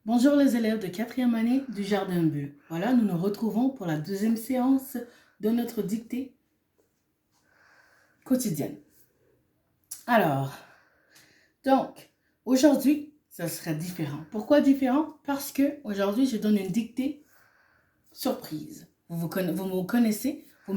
Bonjour les élèves de 4e année du Jardin Bulle. Voilà, nous nous retrouvons pour la deuxième séance de notre dictée quotidienne. Alors, aujourd'hui, ça sera différent. Pourquoi différent? Parce que aujourd'hui, je donne une dictée surprise. Vous me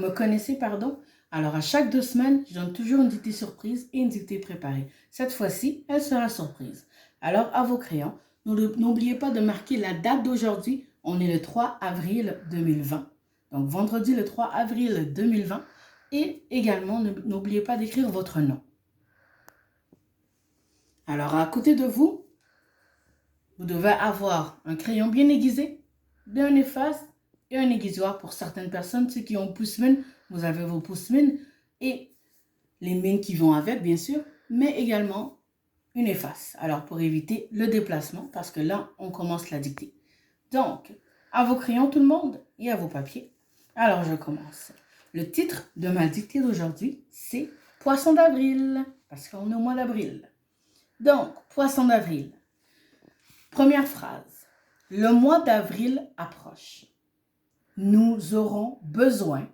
connaissez, pardon. Alors, à chaque 2 semaines, je donne toujours une dictée surprise et une dictée préparée. Cette fois-ci, elle sera surprise. Alors, à vos crayons, n'oubliez pas de marquer la date d'aujourd'hui. On est le 3 avril 2020. Donc, vendredi le 3 avril 2020. Et également, n'oubliez pas d'écrire votre nom. Alors, à côté de vous, vous devez avoir un crayon bien aiguisé, bien efface et un aiguisoir pour certaines personnes. Ceux qui ont pouce-mine, vous avez vos pouce-mine et les mines qui vont avec, bien sûr, mais également une efface. Alors, pour éviter le déplacement, parce que là, on commence la dictée. Donc, à vos crayons, tout le monde, et à vos papiers. Alors, je commence. Le titre de ma dictée d'aujourd'hui, c'est Poisson d'avril, parce qu'on est au mois d'avril. Donc, Poisson d'avril. Première phrase. Le mois d'avril approche. Nous aurons besoin.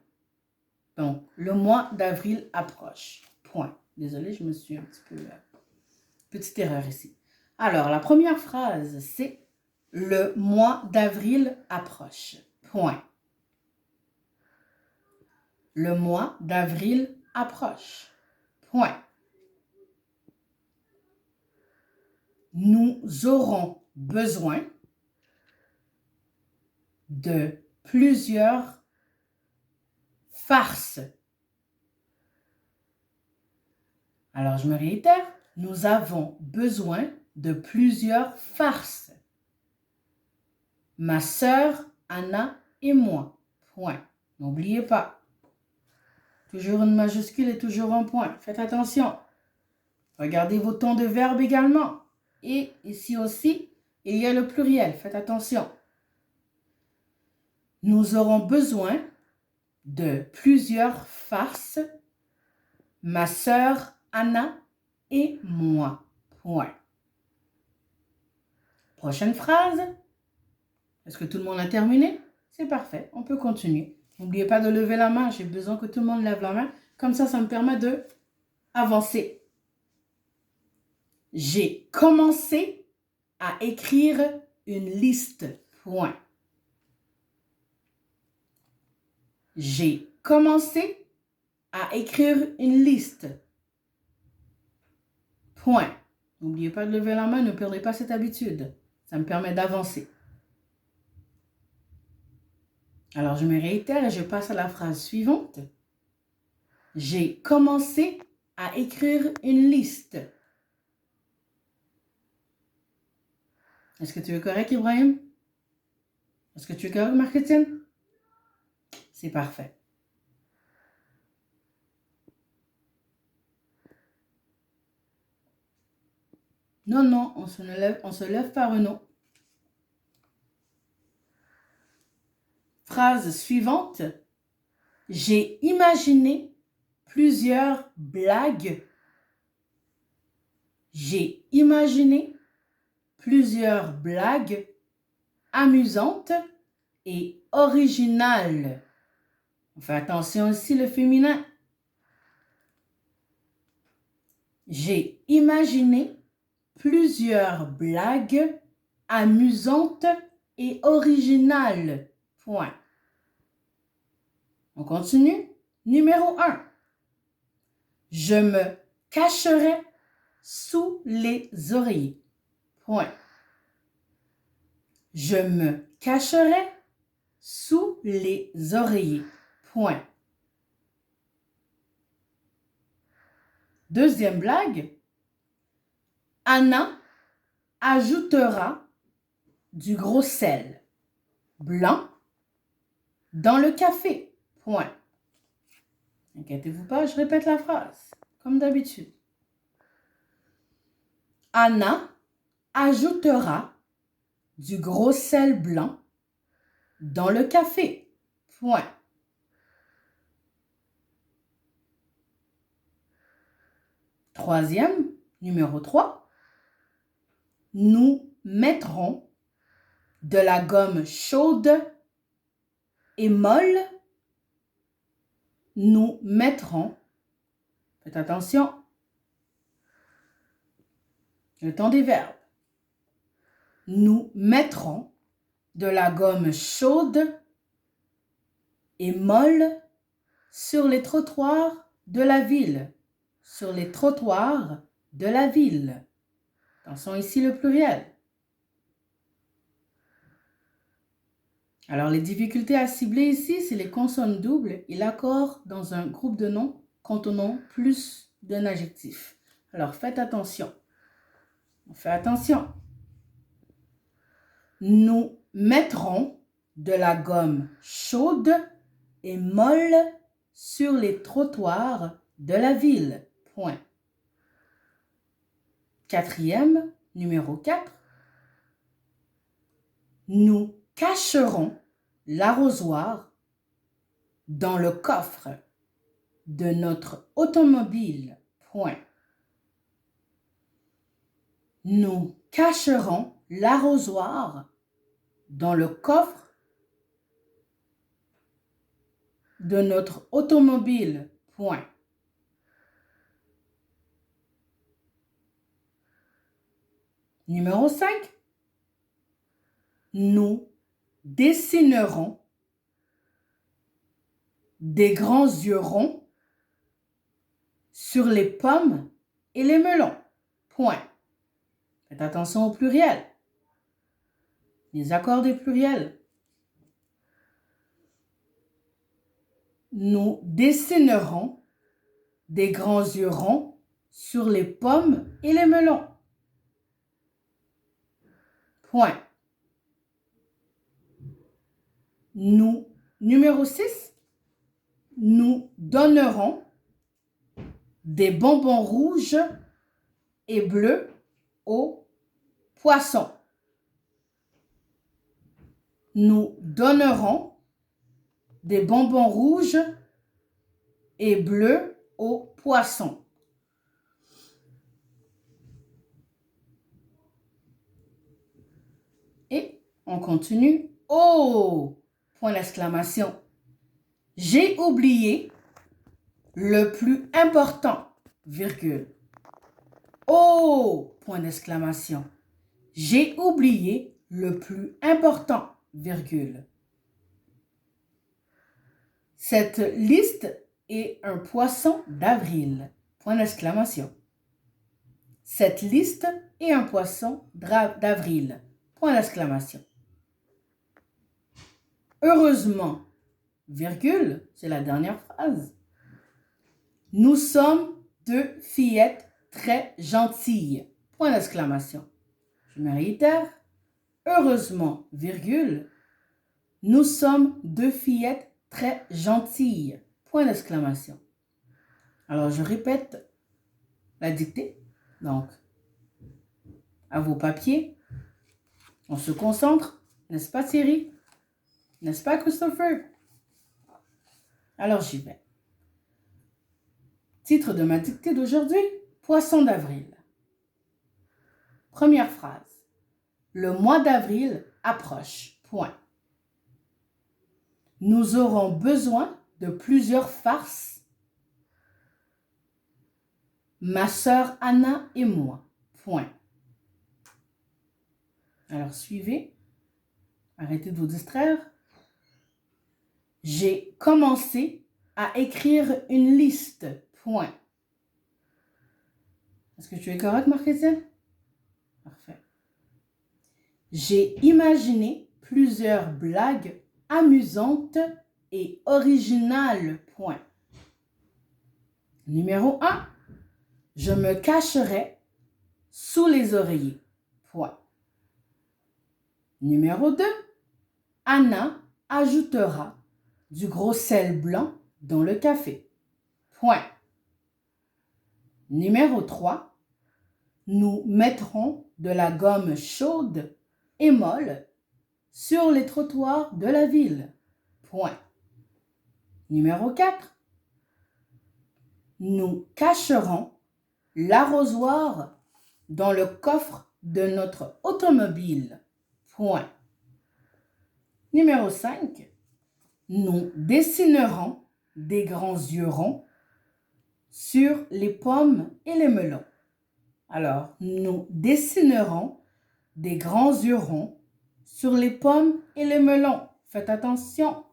Donc, le mois d'avril approche. Point. Désolée, je me suis un petit peu... petite erreur ici. Alors, la première phrase, c'est le mois d'avril approche. Point. Le mois d'avril approche. Point. Nous aurons besoin de plusieurs farces. Alors, je me réitère. Nous avons besoin de plusieurs farces. Ma sœur, Anna et moi. Point. N'oubliez pas. Toujours une majuscule et toujours un point. Faites attention. Regardez vos tons de verbe également. Et ici aussi, il y a le pluriel. Faites attention. Nous aurons besoin de plusieurs farces. Ma sœur, Anna et moi. Point. Prochaine phrase. Est-ce que tout le monde a terminé? C'est parfait. On peut continuer. N'oubliez pas de lever la main. J'ai besoin que tout le monde lève la main. Comme ça me permet de avancer. J'ai commencé à écrire une liste. Point. J'ai commencé à écrire une liste. Point. N'oubliez pas de lever la main, ne perdez pas cette habitude. Ça me permet d'avancer. Alors, je me réitère et je passe à la phrase suivante. J'ai commencé à écrire une liste. Est-ce que tu es correct, Ibrahim? Est-ce que tu es correct, Marc-Étienne? C'est parfait. Non, on se lève par un nom. Phrase suivante. J'ai imaginé plusieurs blagues. J'ai imaginé plusieurs blagues amusantes et originales. On fait attention aussi le féminin. J'ai imaginé plusieurs blagues amusantes et originales. Point. On continue. Numéro 1. Je me cacherai sous les oreillers. Point. Je me cacherai sous les oreillers. Point. Deuxième blague. Anna ajoutera du gros sel blanc dans le café. Point. Inquiétez-vous pas, je répète la phrase, comme d'habitude. Anna ajoutera du gros sel blanc dans le café. Point. Troisième, numéro 3. Nous mettrons de la gomme chaude et molle, nous mettrons, faites attention, le temps des verbes. Nous mettrons de la gomme chaude et molle sur les trottoirs de la ville. Sur les trottoirs de la ville. Attention ici le pluriel. Alors les difficultés à cibler ici, c'est les consonnes doubles et l'accord dans un groupe de noms contenant plus d'un adjectif. Alors faites attention. On fait attention. Nous mettrons de la gomme chaude et molle sur les trottoirs de la ville. Point. Quatrième, numéro 4. Nous cacherons l'arrosoir dans le coffre de notre automobile. Point. Nous cacherons l'arrosoir dans le coffre de notre automobile. Point. Numéro 5. Nous dessinerons des grands yeux ronds sur les pommes et les melons. Point. Faites attention au pluriel. Les accords des pluriels. Nous dessinerons des grands yeux ronds sur les pommes et les melons. Point. Numéro 6, nous donnerons des bonbons rouges et bleus aux poissons. Nous donnerons des bonbons rouges et bleus aux poissons. Et on continue. Oh! Point d'exclamation. J'ai oublié le plus important, virgule. Oh! Point d'exclamation. J'ai oublié le plus important, virgule. Cette liste est un poisson d'avril, point d'exclamation. Cette liste est un poisson d'avril, point d'exclamation. Heureusement, virgule, c'est la dernière phrase. Nous sommes deux fillettes très gentilles, point d'exclamation. Je me réitère. Heureusement, virgule, nous sommes deux fillettes très gentilles, point d'exclamation. Alors, je répète la dictée. Donc, à vos papiers, on se concentre, n'est-ce pas Thierry? N'est-ce pas Christopher? Alors, j'y vais. Titre de ma dictée d'aujourd'hui, Poisson d'avril. Première phrase. Le mois d'avril approche. Point. Nous aurons besoin de plusieurs farces. Ma sœur Anna et moi. Point. Alors, suivez. Arrêtez de vous distraire. J'ai commencé à écrire une liste. Point. Est-ce que tu es correct, Marc-Étienne? Parfait. J'ai imaginé plusieurs blagues amusantes et originales. Point. Numéro 1. Je me cacherai sous les oreillers. Point. Numéro 2. Anna ajoutera du gros sel blanc dans le café. Point. Numéro 3. Nous mettrons de la gomme chaude et molle sur les trottoirs de la ville. Point. Numéro 4. Nous cacherons l'arrosoir dans le coffre de notre automobile. Point. Numéro 5. Nous dessinerons des grands yeux ronds sur les pommes et les melons. Alors, nous dessinerons des grands yeux ronds sur les pommes et les melons. Faites attention,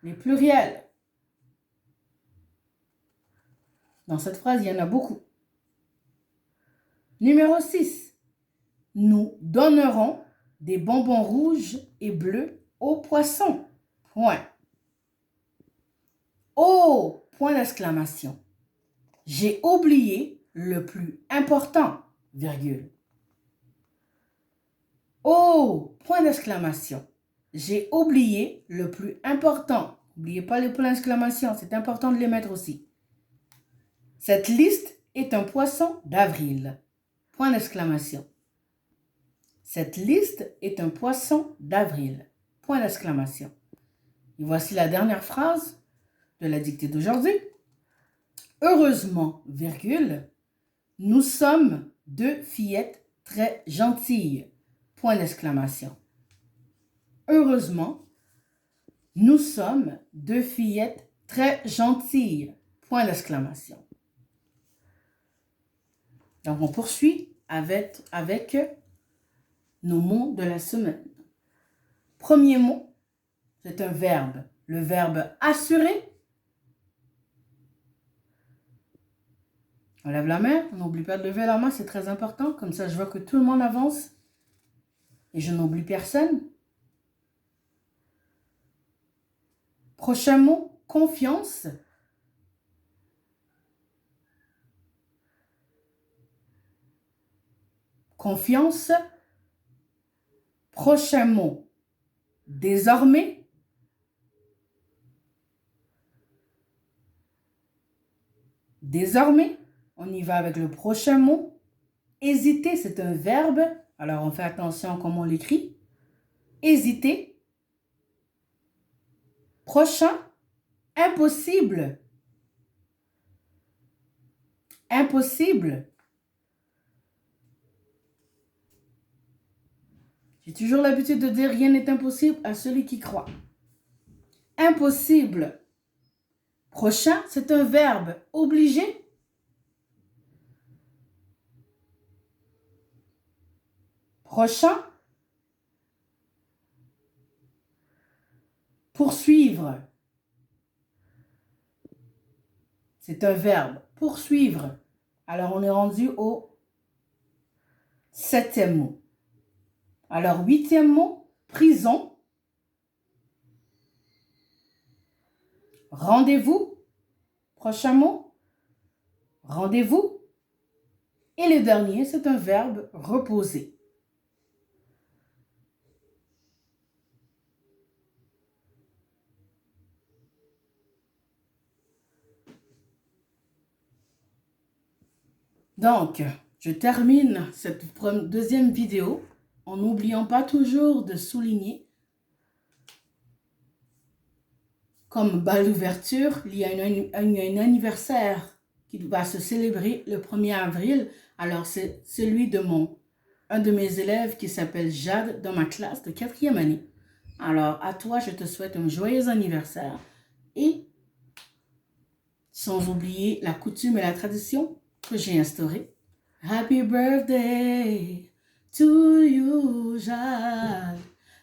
les pluriels. Dans cette phrase, il y en a beaucoup. Numéro 6. Nous donnerons des bonbons rouges et bleus aux poissons. Point. Oh, point d'exclamation. J'ai oublié le plus important, virgule. Oh, point d'exclamation. J'ai oublié le plus important. N'oubliez pas les points d'exclamation, c'est important de les mettre aussi. Cette liste est un poisson d'avril. Point d'exclamation. Cette liste est un poisson d'avril. Point d'exclamation. Et voici la dernière phrase de la dictée d'aujourd'hui. Heureusement, virgule, nous sommes deux fillettes très gentilles. Point d'exclamation. Heureusement, nous sommes deux fillettes très gentilles. Point d'exclamation. Donc, on poursuit avec nos mots de la semaine. Premier mot, c'est un verbe. Le verbe assurer. On lève la main. On n'oublie pas de lever la main, c'est très important. Comme ça, je vois que tout le monde avance. Et je n'oublie personne. Prochain mot, confiance. Confiance. Prochain mot, désormais. Désormais, on y va avec le prochain mot. Hésiter, c'est un verbe. Alors, on fait attention à comment on l'écrit. Hésiter. Prochain, impossible. Impossible. J'ai toujours l'habitude de dire rien n'est impossible à celui qui croit. Impossible. Prochain, c'est un verbe. Obligé. Prochain. Poursuivre. C'est un verbe. Poursuivre. Alors, on est rendu au 7e mot. Alors, 8e mot, prison. Rendez-vous. Prochain mot, rendez-vous. Et le dernier, c'est un verbe, reposer. Donc, je termine cette deuxième vidéo en n'oubliant pas toujours de souligner, comme balle d'ouverture, il y a un anniversaire qui va se célébrer le 1er avril. Alors, c'est celui de un de mes élèves qui s'appelle Jade dans ma classe de 4e année. Alors, à toi, je te souhaite un joyeux anniversaire et sans oublier la coutume et la tradition que j'ai instaurée. Happy birthday to you, Jade.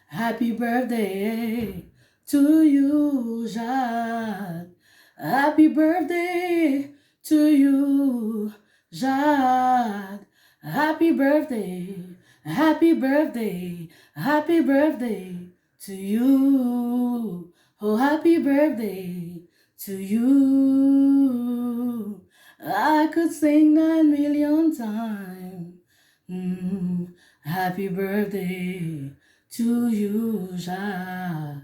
Happy birthday to you, Jade. Happy birthday to you, Jade. Happy birthday, happy birthday, happy birthday to you. Oh, happy birthday to you. I could sing 9 million times. Happy birthday to you, Jade.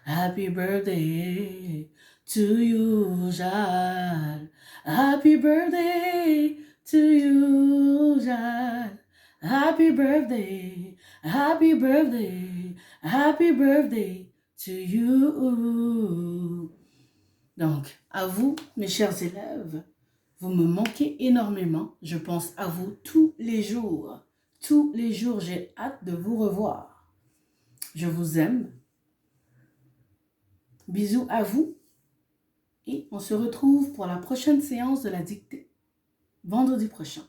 Happy birthday to you, Jade. Happy birthday to you, Jade. Happy birthday, happy birthday, happy birthday to you. Donc, à vous, mes chers élèves, vous me manquez énormément. Je pense à vous tous les jours. Tous les jours, j'ai hâte de vous revoir. Je vous aime. Bisous à vous et on se retrouve pour la prochaine séance de la dictée, vendredi prochain.